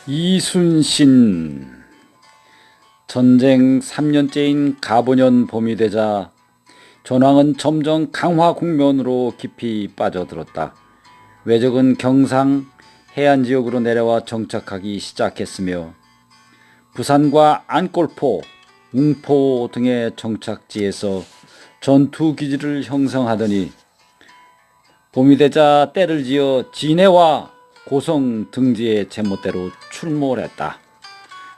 이순신. 전쟁 3년째인 가보년 봄이 되자 전황은 점점 강화 국면으로 깊이 빠져들었다. 왜적은 경상 해안 지역으로 내려와 정착하기 시작했으며 부산과 안골포, 웅포 등의 정착지에서 전투 기지를 형성하더니 봄이 되자 때를 지어 진해와 고성 등지의 제멋대로 출몰을 했다.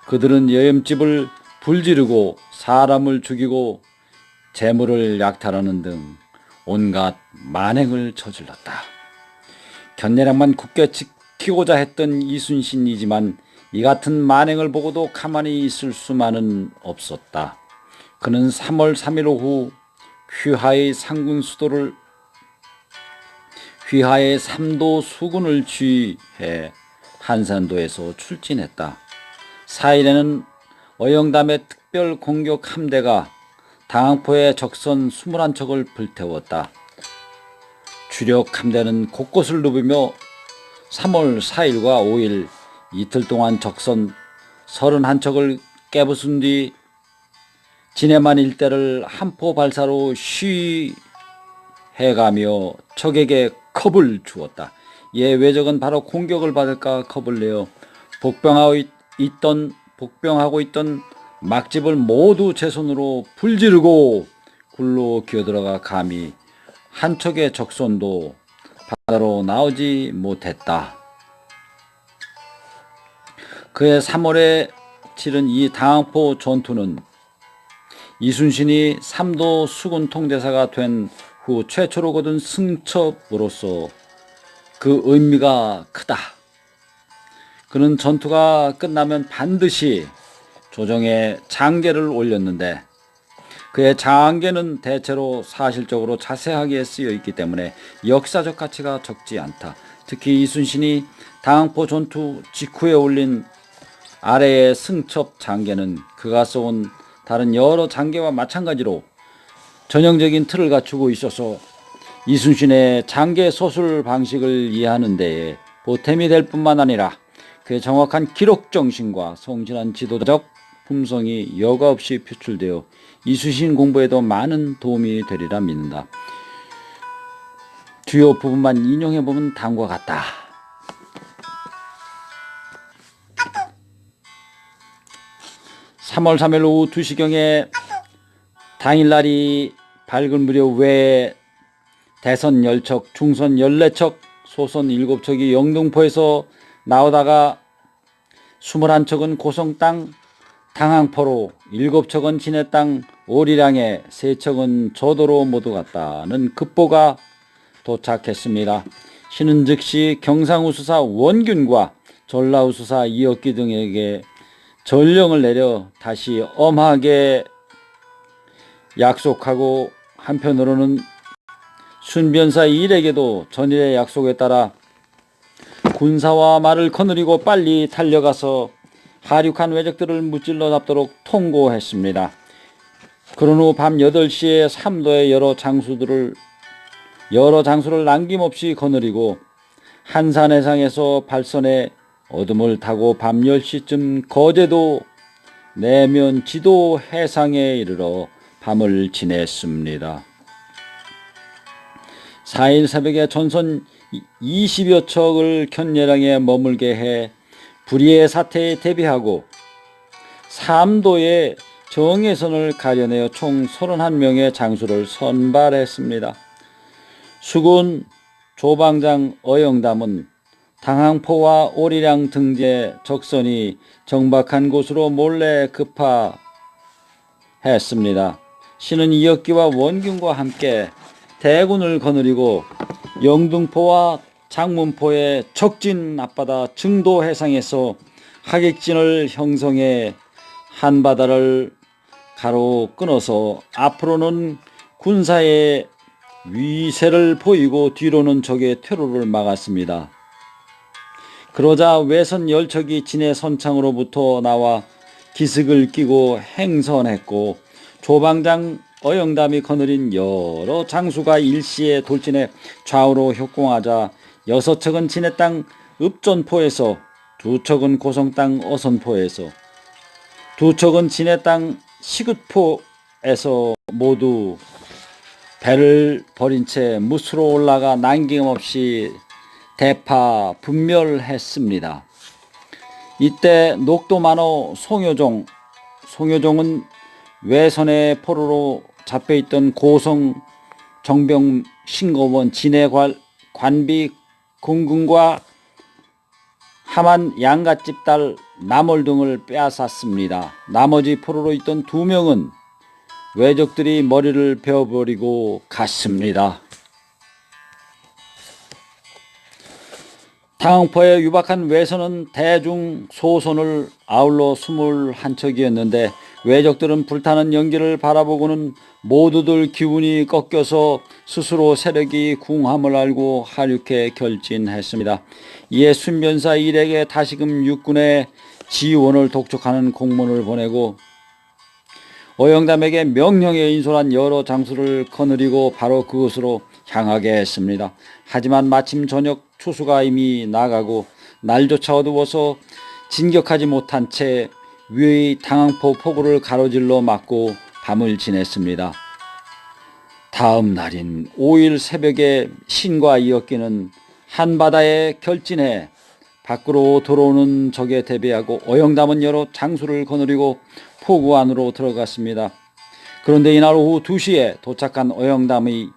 그들은 여염집을 불지르고 사람을 죽이고 재물을 약탈하는 등 온갖 만행을 저질렀다. 견내량만 굳게 지키고자 했던 이순신이지만 이 같은 만행을 보고도 가만히 있을 수만은 없었다. 그는 3월 3일 오후 휘하의 삼도 수군을 지휘해 한산도에서 출진했다. 4일에는 어영담의 특별 공격 함대가 당항포의 적선 21척을 불태웠다. 주력 함대는 곳곳을 누비며 3월 4일과 5일 이틀 동안 적선 31척을 깨부순 뒤 진해만 일대를 한포 발사로 쉬해가며 적에게 겁을 주었다. 이에 왜적은 바로 공격을 받을까 겁을 내어 복병하고 있던 막집을 모두 제 손으로 불지르고 굴로 기어들어가 감히 한 척의 적선도 바다로 나오지 못했다. 그해 3월에 치른 이 당항포 전투는 이순신이 삼도 수군 통제사가 된 후 최초로 거둔 승첩으로서 그 의미가 크다. 그는 전투가 끝나면 반드시 조정에 장계를 올렸는데 그의 장계는 대체로 사실적으로 자세하게 쓰여 있기 때문에 역사적 가치가 적지 않다. 특히 이순신이 당항포 전투 직후에 올린 아래의 승첩 장계는 그가 써온 다른 여러 장계와 마찬가지로 전형적인 틀을 갖추고 있어서 이순신의 장계 소술 방식을 이해하는 데에 보탬이 될 뿐만 아니라 그의 정확한 기록 정신과 성실한 지도자적 품성이 여과 없이 표출되어 이순신 공부에도 많은 도움이 되리라 믿는다. 주요 부분만 인용해보면 다음과 같다. (3월 3일) 오후 2시경에 당일날이 밝은 무렵 외에 대선 10척, 중선 14척, 소선 7척이 영등포에서 나오다가 21척은 고성 땅 당항포로, 7척은 진해 땅 오리량에, 3척은 저도로 모두 갔다는 급보가 도착했습니다. 신은 즉시 경상우수사 원균과 전라우수사 이억기 등에게 전령을 내려 다시 엄하게 약속하고 한편으로는 순변사 일에게도 전일의 약속에 따라 군사와 말을 거느리고 빨리 달려가서 하륙한 왜적들을 무찔러 잡도록 통고했습니다. 그런 후 밤 8시에 삼도의 여러 장수를 남김없이 거느리고 한산해상에서 발선해 어둠을 타고 밤 10시쯤 거제도 내면 지도 해상에 이르러 밤을 지냈습니다. 4일 새벽에 전선 20여 척을 견례량에 머물게 해 불의의 사태에 대비하고 삼도의 정예선을 가려내어 총 31명의 장수를 선발했습니다. 수군 조방장 어영담은 당항포와 오리량 등지의 적선이 정박한 곳으로 몰래 급파했습니다. 신은 이역기와 원균과 함께 대군을 거느리고 영등포와 장문포의 적진 앞바다 증도 해상에서 하객진을 형성해 한바다를 가로 끊어서 앞으로는 군사의 위세를 보이고 뒤로는 적의 퇴로를 막았습니다. 그러자 외선 10척이 진해 선창으로부터 나와 기슭을 끼고 행선했고 조방장 어영담이 거느린 여러 장수가 일시에 돌진해 좌우로 협공하자 6척은 진해 땅 읍전포에서 두 척은 고성 땅 어선포에서, 두 척은 진해 땅 시긋포에서 모두 배를 버린 채 무수로 올라가 남김없이 대파 분멸했습니다. 이때 녹도만호 송효종은 외선의 포로로 잡혀있던 고성 정병 신검원 진해 관비 군군과 함한 양갓집 딸 남월 등을 빼앗았습니다. 나머지 포로로 있던 2명은 외적들이 머리를 베어버리고 갔습니다. 당포에 유박한 외선은 대중 소선을 아울러 21척이었는데 외적들은 불타는 연기를 바라보고는 모두들 기운이 꺾여서 스스로 세력이 궁함을 알고 하륙해 결진했습니다. 이에 순변사 일에게 다시금 육군의 지원을 독촉하는 공문을 보내고 어영담에게 명령에 인솔한 여러 장수를 거느리고 바로 그곳으로 향하게 했습니다. 하지만 마침 저녁 추수가 이미 나가고 날조차 어두워서 진격하지 못한 채 위의 당항포 포구를 가로질러 막고 밤을 지냈습니다. 다음 날인 5일 새벽에 신과 이어끼는 한바다에 결진해 밖으로 들어오는 적에 대비하고 어영담은 여러 장수를 거느리고 포구 안으로 들어갔습니다. 그런데 이날 오후 2시에 도착한 어영담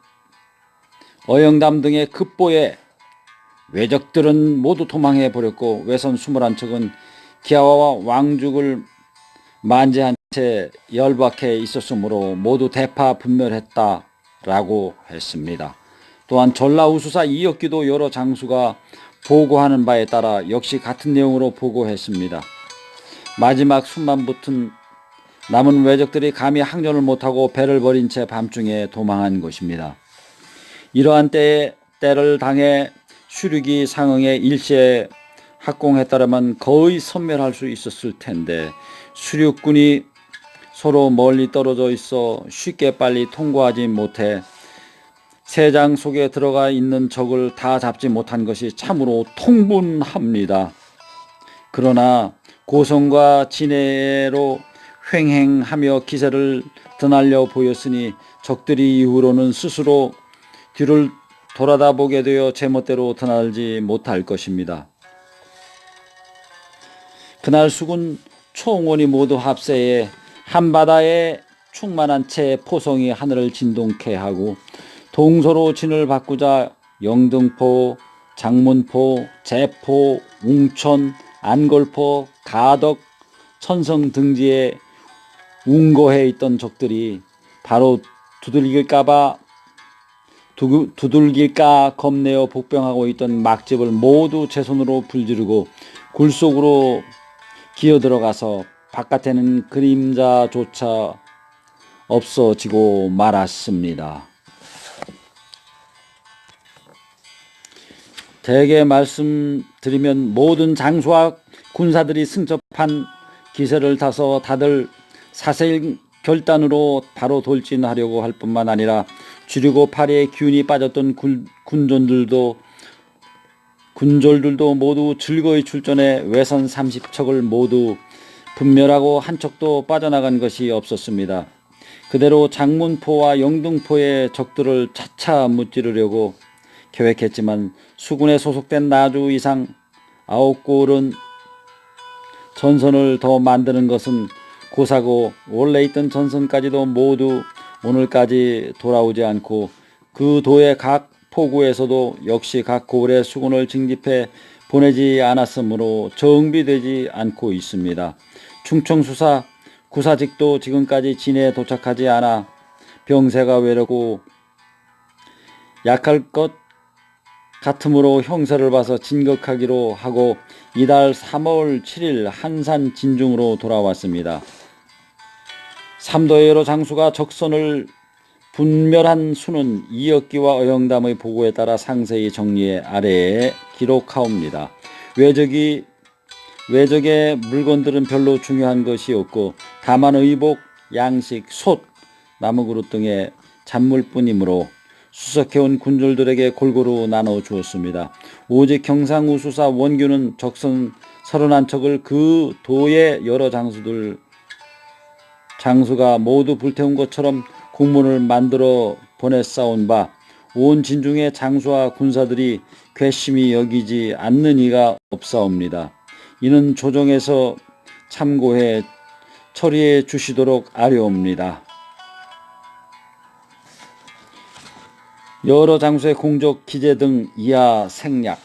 등의 급보에 외적들은 모두 도망해 버렸고 외선 21척은 기아와 왕죽을 만제한 채 열박해 있었으므로 모두 대파 분멸했다라고 했습니다. 또한 전라우수사 이역기도 여러 장수가 보고하는 바에 따라 역시 같은 내용으로 보고했습니다. 마지막 숨만 붙은 남은 외적들이 감히 항전을 못하고 배를 버린 채 밤중에 도망한 것입니다. 이러한 때를 당해 수륙이 상응에 일시에 합공했다면 거의 섬멸할 수 있었을 텐데 수륙군이 서로 멀리 떨어져 있어 쉽게 빨리 통과하지 못해 세장 속에 들어가 있는 적을 다 잡지 못한 것이 참으로 통분합니다. 그러나 고성과 진해로 횡행하며 기세를 드날려 보였으니 적들이 이후로는 스스로 뒤를 돌아다 보게 되어 제멋대로 드날지 못할 것입니다. 그날 수군 총원이 모두 합세해 한바다에 충만한 채 포성이 하늘을 진동케 하고 동서로 진을 바꾸자 영등포, 장문포, 제포, 웅천, 안골포, 가덕, 천성 등지에 웅거해 있던 적들이 바로 두들길까 겁내어 복병하고 있던 막집을 모두 제 손으로 불지르고 굴 속으로 기어들어가서 바깥에는 그림자조차 없어지고 말았습니다. 대개 말씀드리면 모든 장수와 군사들이 승접한 기세를 타서 다들 사색 결단으로 바로 돌진하려고 할 뿐만 아니라 주류고 팔에 기운이 빠졌던 군졸들도 모두 즐거이 출전해 외선 30척을 모두 분멸하고 한 척도 빠져나간 것이 없었습니다. 그대로 장문포와 영등포의 적들을 차차 무찌르려고 계획했지만 수군에 소속된 나주 이상 9골은 전선을 더 만드는 것은 고사고 원래 있던 전선까지도 모두 오늘까지 돌아오지 않고 그 도의 각 포구에서도 역시 각 고을에 수군을 징집해 보내지 않았으므로 정비되지 않고 있습니다. 충청수사 구사직도 지금까지 진해에 도착하지 않아 병세가 외롭고 약할 것 같으므로 형세를 봐서 진격하기로 하고 이달 3월 7일 한산 진중으로 돌아왔습니다. 삼도의 여러 장수가 적선을 분멸한 수는 이역기와 어영담의 보고에 따라 상세히 정리해 아래에 기록하옵니다. 외적의 물건들은 별로 중요한 것이 없고 다만 의복, 양식, 솥, 나무그릇 등의 잔물뿐이므로 수색해온 군졸들에게 골고루 나눠 주었습니다. 오직 경상우수사 원규는 적선 31척을 그 도의 여러 장수가 모두 불태운 것처럼 공문을 만들어 보냈사온 바 온 진중의 장수와 군사들이 괘씸히 여기지 않는 이가 없사옵니다. 이는 조정에서 참고해 처리해 주시도록 아뢰옵니다. 여러 장수의 공적 기재 등 이하 생략.